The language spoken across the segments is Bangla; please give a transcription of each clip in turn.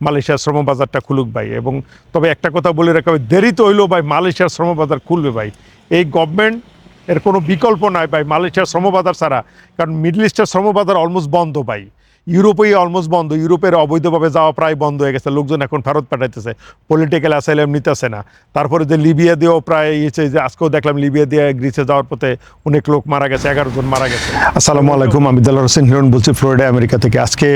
মালয়েশিয়ার শ্রমবাজারটা খুলুক ভাই। এবং তবে একটা কথা বলে রাখা, দেরি তো হইলেও ভাই মালয়েশিয়ার শ্রমবাজার খুলবে ভাই। এই গভর্নমেন্ট এর কোনো বিকল্প নাই ভাই মালয়েশিয়ার শ্রমবাজার ছাড়া। কারণ মিডল ইস্টের শ্রমবাজার অলমোস্ট বন্ধ ভাই, ইউরোপেই অলমোস্ট বন্ধ, ইউরোপের অবৈধভাবে যাওয়া প্রায় বন্ধ হয়ে গেছে, লোকজন এখন ফেরত পাঠাইতেছে, পলিটিক্যাল অ্যাসাইলাম নিতেছে না। তারপরে যে লিবিয়া দিয়েও প্রায় ইয়েছে, যে আজকেও দেখলাম লিবিয়া দিয়ে গ্রিসে যাওয়ার পথে অনেক লোক মারা গেছে, 11 জন মারা গেছে। আসসালামু আলাইকুম, আমি দেলোয়ার হোসেন হিরণ বলছি ফ্লোরিডা, আমেরিকা থেকে। আজকে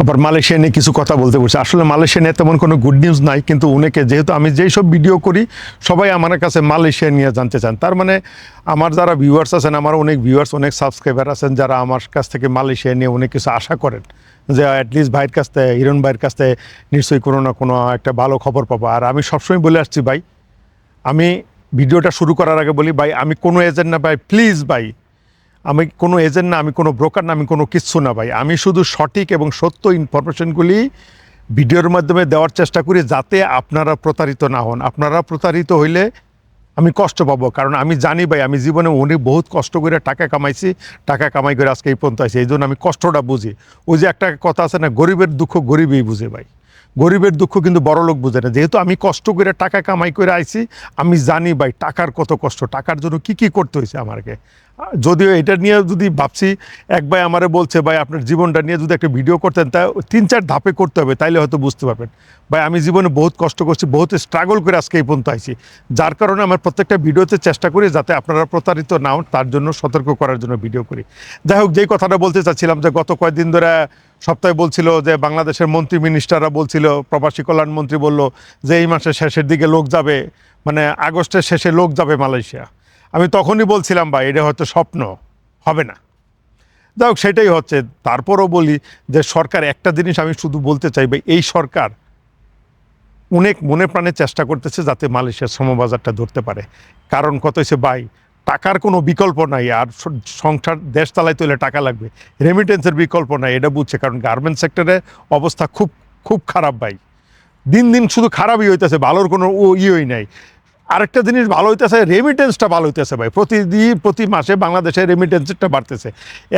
আবার মালয়েশিয়া নিয়ে কিছু কথা বলতে বলছি। আসলে মালয়েশিয়া নিয়ে তেমন কোনো গুড নিউজ নাই, কিন্তু অনেকে, যেহেতু আমি যেই সব ভিডিও করি সবাই আমার কাছে মালয়েশিয়া নিয়ে জানতে চান। তার মানে আমার যারা ভিউয়ার্স আছেন, আমার অনেক ভিউয়ার্স, অনেক সাবস্ক্রাইবার আছেন যারা আমার কাছ থেকে মালয়েশিয়া নিয়ে অনেক কিছু আশা করেন, যে অ্যাটলিস্ট ভাইয়ের কাছ থেকে, হিরণ ভাইয়ের কাছ থেকে নিশ্চয়ই কোনো না কোনো একটা ভালো খবর পাবো। আর আমি সবসময় বলে আসছি ভাই, আমি ভিডিওটা শুরু করার আগে বলি ভাই, আমি কোনো এজেন্ট না ভাই, প্লিজ ভাই, আমি কোনো এজেন্ট না, আমি কোনো ব্রোকার না, আমি কোনো কিচ্ছু না ভাই। আমি শুধু সঠিক এবং সত্য ইনফরমেশনগুলি ভিডিওর মাধ্যমে দেওয়ার চেষ্টা করি, যাতে আপনারা প্রতারিত না হন। আপনারা প্রতারিত হইলে আমি কষ্ট পাবো, কারণ আমি জানি ভাই, আমি জীবনে অনেক বহুত কষ্ট করে টাকা কামাইছি, টাকা কামাই করে আজকে এই পর্যন্ত আছি, এই জন্য আমি কষ্টটা বুঝি। ওই যে একটা কথা আছে না, গরিবের দুঃখ গরিবই বুঝে ভাই, গরিবের দুঃখ কিন্তু বড় লোক বুঝে না। যেহেতু আমি কষ্ট করে টাকা কামাই করে আইছি, আমি জানি ভাই টাকার কত কষ্ট, টাকার জন্য কি কি করতে হয়েছে আমাকে। যদিও এটা নিয়ে যদি ভাবছি, এক ভাই আমারে বলছে ভাই আপনার জীবনটা নিয়ে যদি একটা ভিডিও করতেন, তা 3-4 ধাপে করতে হবে, তাইলে হয়তো বুঝতে পারবেন। ভাই আমি জীবনে বহুত কষ্ট করছি, বহুত স্ট্রাগল করে আজকে এই পর্যন্ত আইছি, যার কারণে আমার প্রত্যেকটা ভিডিওতে চেষ্টা করি যাতে আপনারা প্রতারিত না হন, তার জন্য সতর্ক করার জন্য ভিডিও করি। যাই হোক, যেই কথাটা বলতে চাচ্ছিলাম, যে গত কয়েকদিন ধরে সপ্তাহে বলছিল যে বাংলাদেশের মন্ত্রী মিনিস্টাররা বলছিল, প্রবাসী কল্যাণ মন্ত্রী বলল যে এই মাসের শেষের দিকে লোক যাবে, মানে আগস্টের শেষে লোক যাবে মালয়েশিয়া। আমি তখনই বলছিলাম ভাই এটা হয়তো স্বপ্ন, হবে না। যাই হোক, সেটাই হচ্ছে। তারপরও বলি যে সরকার, একটা জিনিস আমি শুধু বলতে চাই ভাই, এই সরকার অনেক মনে প্রাণে চেষ্টা করতেছে যাতে মালয়েশিয়ার শ্রমবাজারটা ধরতে পারে। কারণ কত হয়েছে ভাই, টাকার কোনো বিকল্প নাই, আর সংসার দেশ চালাইতে হলে টাকা লাগবে, রেমিটেন্সের বিকল্প নাই, এটা বুঝছে। কারণ গার্মেন্টস সেক্টরের অবস্থা খুব খুব খারাপ ভাই, দিন দিন শুধু খারাপই হইতেছে, ভালোর কোনো ইয়েই নাই। আরেকটা জিনিস ভালো হইতেছে, রেমিটেন্সটা ভালো হইতেছে ভাই, প্রতি মাসে বাংলাদেশের রেমিটেন্সটা বাড়তেছে।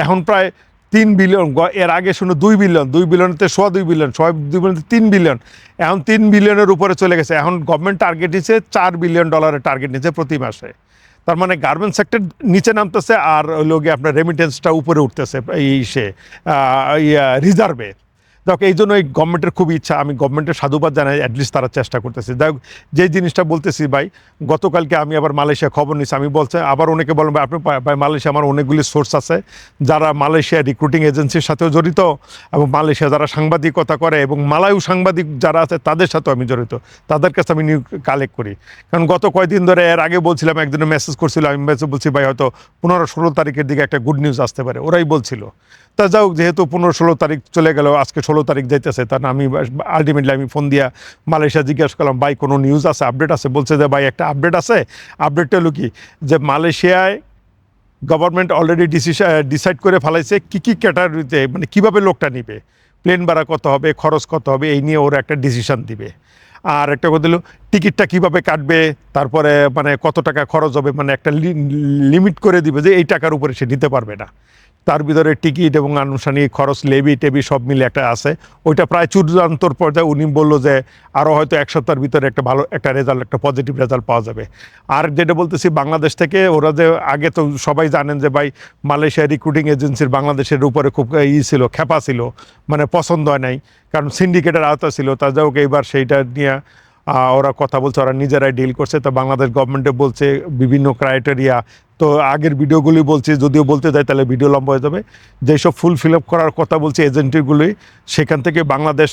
এখন প্রায় 3 বিলিয়ন, এর আগে শুনে 2 বিলিয়ন, 2 বিলিয়নতে 2.5 বিলিয়ন, 2 বিলিয়নতে 3 বিলিয়ন, এখন 3 বিলিয়নের উপরে চলে গেছে। এখন গভর্নমেন্ট টার্গেট নিচ্ছে $4 বিলিয়ন টার্গেট নিচ্ছে প্রতি মাসে। তার মানে গার্মেন্টস সেক্টর নিচে নামতেছে, আর ওই লোকে আপনার রেমিটেন্সটা উপরে উঠতেছে এই রিজার্ভে। দেখো, এই জন্য এই গভর্নমেন্টের খুব ইচ্ছা, আমি গভর্নমেন্টের সাধুবাদ জানাই, অ্যাটলিস্ট তারা চেষ্টা করতেছে। যাই হোক, যে জিনিসটা বলতেছি ভাই, গতকালকে আমি আবার মালয়েশিয়া খবর নিচ্ছি, আমি বলছি, আবার অনেকে বলেন ভাই আপনি ভাই মালয়েশিয়া, আমার অনেকগুলি সোর্স আছে যারা মালয়েশিয়া রিক্রুটিং এজেন্সির সাথেও জড়িত, এবং মালয়েশিয়া যারা সাংবাদিকতা করে এবং মালায়ু সাংবাদিক যারা আছে তাদের সাথেও আমি জড়িত, তাদের কাছে আমি নিউজ কালেক্ট করি। কারণ গত কয়েকদিন ধরে, এর আগে বলছিলাম, একজনে মেসেজ করছিল, আমি মেসেজ বলছি ভাই হয়তো 15-16 তারিখের দিকে একটা গুড নিউজ আসতে পারে, ওরাই বলছিল। তা যাও, যেহেতু 15-16 তারিখ চলে গেল, আজকে 16 তারিখ যাইতেছে, তা আমি আলটিমেটলি আমি ফোন দিয়া মালয়েশিয়া জিজ্ঞাসা করলাম, ভাই কোনো নিউজ আছে, আপডেট আছে? বলছে যে ভাই একটা আপডেট আছে। আপডেটটা হলো কি, যে মালয়েশিয়ায় গভর্নমেন্ট অলরেডি ডিসাইড করে ফেলাইছে কী কী ক্যাটাগরিতে, মানে কীভাবে লোকটা নিবে, প্লেন ভাড়া কত হবে, খরচ কত হবে, এই নিয়ে ওরা একটা ডিসিশন দিবে। আর একটা কথা হলো টিকিটটা কীভাবে কাটবে, তারপরে মানে কত টাকা খরচ হবে, মানে একটা লিমিট করে দিবে যে এই টাকার উপরে সে নিতে পারবে না। তার ভিতরে টিকিট এবং আনুষ্ঠানিক খরচ, লেবি টেবি সব মিলে একটা আছে। ওইটা প্রায় চূড়ান্তর পর্যায়ে। উনি বললো যে আরও হয়তো 1 সপ্তাহের ভিতরে একটা ভালো একটা রেজাল্ট, একটা পজিটিভ রেজাল্ট পাওয়া যাবে। আর যেটা বলতেছি, বাংলাদেশ থেকে ওরা যে আগে তো সবাই জানেন যে ভাই মালয়েশিয়া রিক্রুটিং এজেন্সির বাংলাদেশের উপরে খুব ছিল, খেপা ছিল, মানে পছন্দ হয় নাই, কারণ সিন্ডিকেটের আওতা ছিল। তা যাই হোক, এইবার সেইটা নিয়ে ওরা কথা বলছে, ওরা নিজেরাই ডিল করছে। তো বাংলাদেশ গভর্নমেন্টে বলছে বিভিন্ন ক্রাইটেরিয়া, তো আগের ভিডিওগুলি বলছি, যদিও বলতে যাই তাহলে ভিডিও লম্বা হয়ে যাবে, যেসব ফিল আপ করার কথা বলছি এজেন্সিগুলি, সেখান থেকে বাংলাদেশ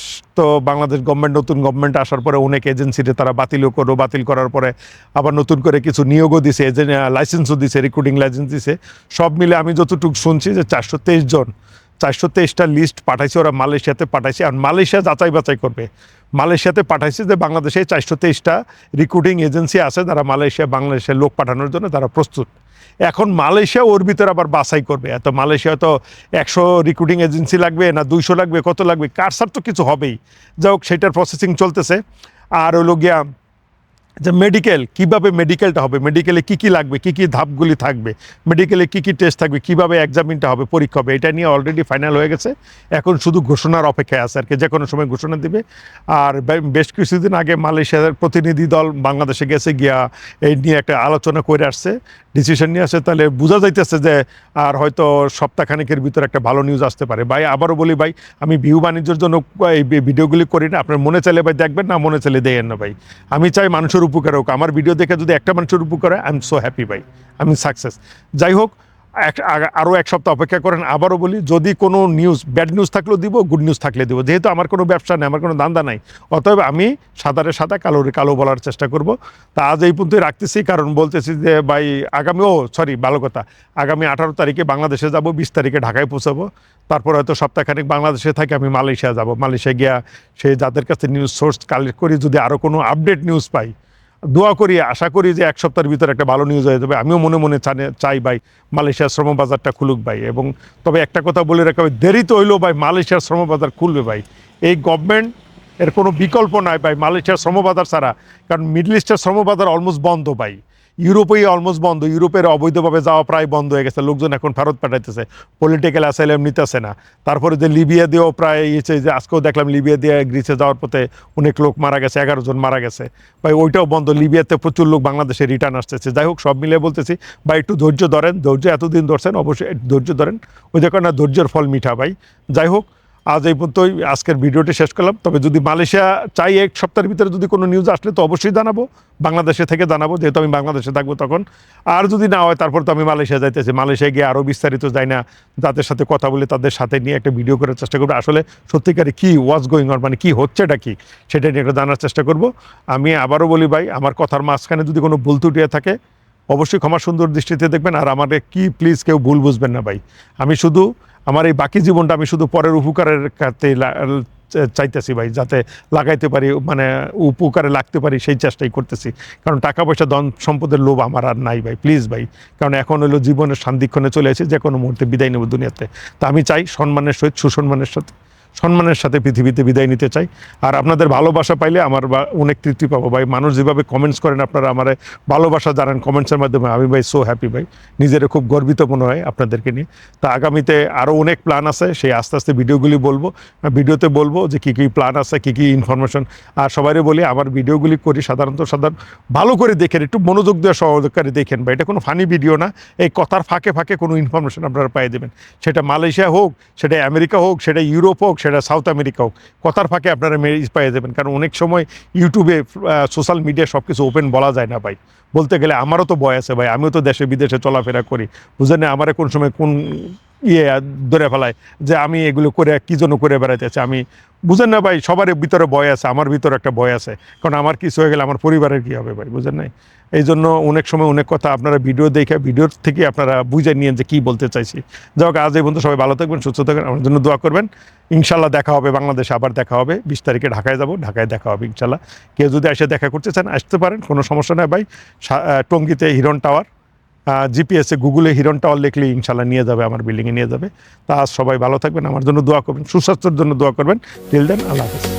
গভর্নমেন্ট, নতুন গভর্নমেন্ট আসার পরে অনেক এজেন্সিতে তারা বাতিল করার পরে আবার নতুন করে কিছু নিয়োগও দিছে, লাইসেন্সও দিছে, রিক্রুটিং লাইসেন্স দিছে। সব মিলে আমি যতটুকু শুনছি যে 423 জন, 423টা লিস্ট পাঠাইছে ওরা, মালয়েশিয়াতে পাঠাইছে। আর মালয়েশিয়া যাচাই বাছাই করবে, মালয়েশিয়াতে পাঠাইছে যে বাংলাদেশে 423টা রিক্রুটিং এজেন্সি আছে যারা বাংলাদেশের লোক পাঠানোর জন্য তারা প্রস্তুত। এখন মালয়েশিয়া ওর ভিতরে আবার বাছাই করবে। এত মালয়েশিয়া তো 100 রিক্রুটিং এজেন্সি লাগবে না 200 লাগবে, কত লাগবে, কারসার তো কিছু হবেই। যাই হোক, সেটার প্রসেসিং চলতেছে। আর হলো গিয়া যে মেডিকেল কীভাবে মেডিকেলটা হবে, মেডিকেলে কী কী লাগবে, কী কী ধাপগুলি থাকবে, মেডিকেলে কী কী টেস্ট থাকবে, কীভাবে এক্সামিনটা হবে, পরীক্ষা হবে, এটা নিয়ে অলরেডি ফাইনাল হয়ে গেছে। এখন শুধু ঘোষণার অপেক্ষায় আছে আর কি, যে কোনো সময় ঘোষণা দিবে। আর বেশ কিছুদিন আগে মালয়েশিয়ার প্রতিনিধি দল বাংলাদেশে গেছে, গিয়া এই নিয়ে একটা আলোচনা করে আসছে, ডিসিশন নিয়ে আসছে। তাহলে বোঝা যাইতেছে যে আর হয়তো সপ্তাহখানেকের ভিতরে একটা ভালো নিউজ আসতে পারে। ভাই আবারও বলি ভাই, আমি ভিউ বাণিজ্যের জন্য এই ভিডিওগুলি করি না। আপনার মনে চাইলে ভাই দেখবেন, না মনে চাইলে দেন না ভাই। আমি চাই মানুষের উপকার হোক। আমার ভিডিও দেখে যদি একটা মানুষের উপকার হয়, আই এম সো হ্যাপি ভাই, আমি সাকসেস। যাই হোক, আরও এক সপ্তাহ অপেক্ষা করেন। আবারও বলি, যদি কোনো নিউজ, ব্যাড নিউজ থাকলেও দিব, গুড নিউজ থাকলে দিব। যেহেতু আমার কোনো ব্যবসা নেই, আমার কোনো ধান্দা নাই, অতএব আমি সাদারে সাদা কালোরে কালো বলার চেষ্টা করব। তা আজ এই পর্যন্তই রাখতেছি, কারণ বলতেছি যে ভাই ভালো কথা, আগামী 18 তারিখে বাংলাদেশে যাব, 20 তারিখে ঢাকায় পৌঁছাবো। তারপর হয়তো সপ্তাহখানেক বাংলাদেশে থাকি, আমি মালয়েশিয়া যাব। মালয়েশিয়া গিয়া সেই যাদের কাছে নিউজ সোর্স কালেক্ট করি, যদি আরও কোনো আপডেট নিউজ পাই, দোয়া করি, আশা করি যে এক সপ্তাহের ভিতরে একটা ভালো নিউজ হয়ে যাবে। আমিও মনে মনে চাই ভাই মালয়েশিয়ার শ্রমবাজারটা খুলুক ভাই। এবং তবে একটা কথা বলে রাখা, দেরি তো হইলেও ভাই মালয়েশিয়ার শ্রমবাজার খুলবে ভাই। এই গভর্নমেন্ট এর কোনো বিকল্প নাই ভাই মালয়েশিয়ার শ্রমবাজার ছাড়া। কারণ মিডল ইস্টের শ্রমবাজার অলমোস্ট বন্ধ ভাই, ইউরোপেই অলমোস্ট বন্ধ। ইউরোপের অবৈধভাবে যাওয়া প্রায় বন্ধ হয়ে গেছে, লোকজন এখন ফেরত পাঠাইতেছে, পলিটিক্যাল অ্যাসাইলাম নিতেছে না। তারপরে যে লিবিয়া দিয়েও প্রায় যে আজকেও দেখলাম লিবিয়া দিয়ে গ্রিসে যাওয়ার পথে অনেক লোক মারা গেছে, 11 জন মারা গেছে ভাই, ওইটাও বন্ধ। লিবিয়াতে প্রচুর লোক বাংলাদেশে রিটার্ন আসতেছে। যাই হোক, সব মিলিয়ে বলতেছি ভাই, একটু ধৈর্য ধরেন, ধৈর্য এতদিন ধরছেন, অবশ্যই ধৈর্য ধরেন। ওই দেখো না, ধৈর্যের ফল মিঠা ভাই। যাই হোক, আজ এই পর্যন্তই আজকের ভিডিওটি শেষ করলাম। তবে যদি মালয়েশিয়া চাই এক সপ্তাহের ভিতরে যদি কোনো নিউজ আসলে তো অবশ্যই জানাবো, বাংলাদেশে থেকে জানাবো, যেহেতু আমি বাংলাদেশে থাকবো তখন। আর যদি না হয়, তারপর তো আমি মালয়েশিয়া যাইতেছি। মালয়েশিয়া গিয়ে আরও বিস্তারিত যাই না, যাদের সাথে কথা বলে তাদের সাথে নিয়ে একটা ভিডিও করার চেষ্টা করবো। আসলে সত্যিকারে কী ওয়াজ গোয়িং অন, মানে কী হচ্ছেটা কি, সেটা নিয়ে একটা জানার চেষ্টা করব। আমি আবারও বলি ভাই, আমার কথার মাঝখানে যদি কোনো ভুল ত্রুটি থাকে, অবশ্যই ক্ষমা সুন্দর দৃষ্টিতে দেখবেন। আর আমাদের কি প্লিজ কেউ ভুল বুঝবেন না ভাই। আমি শুধু আমার এই বাকি জীবনটা আমি শুধু পরের উপকারের কাছে চাইতেছি ভাই, যাতে লাগাইতে পারি, মানে উপকারে লাগতে পারি, সেই চেষ্টাই করতেছি। কারণ টাকা পয়সা, ধন সম্পদের লোভ আমার আর নাই ভাই, প্লিজ ভাই। কারণ এখন হলো জীবনের শান্তিক্ষণে চলে এসেছে, যে কোনো মুহূর্তে বিদায় নেব দুনিয়াতে। তা আমি চাই সম্মানের সহিত, সম্মানের সাথে পৃথিবীতে বিদায় নিতে চাই। আর আপনাদের ভালোবাসা পাইলে আমার অনেক তৃপ্তি পাবো ভাই। মানুষ যেভাবে কমেন্টস করেন, আপনারা আমার ভালোবাসা জানান কমেন্টসের মাধ্যমে, আমি ভাই সো হ্যাপি ভাই, নিজের খুব গর্বিত মনে হয় আপনাদেরকে নিয়ে। তা আগামীতে আরও অনেক প্ল্যান আছে, সেই আস্তে আস্তে ভিডিওগুলি বলবো, ভিডিওতে বলবো যে কী কী প্ল্যান আছে, কী কী ইনফরমেশন। আর সবাইরে বলি, আমার ভিডিওগুলি করি সাধারণ ভালো করে দেখেন, একটু মনোযোগ দেওয়া সহকারে দেখেন ভাই। এটা কোনো ফানি ভিডিও না, এই কথার ফাঁকে ফাঁকে কোনো ইনফরমেশন আপনারা পাই দেবেন। সেটা মালয়েশিয়া হোক, সেটা আমেরিকা হোক, সেটা ইউরোপ হোক, সেটা সাউথ আমেরিকা হোক, কথার ফাঁকে আপনারা পেয়ে যাবেন। কারণ অনেক সময় ইউটিউবে, সোশ্যাল মিডিয়ায় সব কিছু ওপেন বলা যায় না ভাই। বলতে গেলে আমারও তো ভয় আছে ভাই, আমিও তো দেশে বিদেশে চলাফেরা করি, বুঝলেন না, আমার কোন সময় কোন ধরে ফেলায় যে আমি এগুলো করে কী জন্য করে বেড়াইতেছি। আমি বুঝেন না ভাই, সবার ভিতরে ভয় আছে, আমার ভিতরে একটা ভয় আছে। কারণ আমার কিছু হয়ে গেলে আমার পরিবারের কী হবে ভাই, বুঝেন নাই। এই জন্য অনেক সময় অনেক কথা আপনারা ভিডিও দেখে, ভিডিওর থেকে আপনারা বুঝে নিয়েন যে কী বলতে চাইছি। যাই হোক, আজ এই বন্ধু সবাই ভালো থাকবেন, সুস্থ থাকবেন, আমার জন্য দোয়া করবেন। ইনশাল্লাহ দেখা হবে বাংলাদেশে, আবার দেখা হবে। 20 তারিখে ঢাকায় যাব, ঢাকায় দেখা হবে ইনশাল্লাহ। কেউ যদি এসে দেখা করতে চান আসতে পারেন, কোনো সমস্যা নেই ভাই। টঙ্গীতে হিরন টাওয়ার, জিপিএসে গুগলে হিরন টাওয়ার লিখলেই ইনশাল্লাহ নিয়ে যাবে, আমার বিল্ডিংয়ে নিয়ে যাবে। তা আজ সবাই ভালো থাকবেন, আমার জন্য দোয়া করবেন, সুস্বাস্থ্যের জন্য দোয়া করবেন। টিল দেন, আল্লাহ হাফেজ।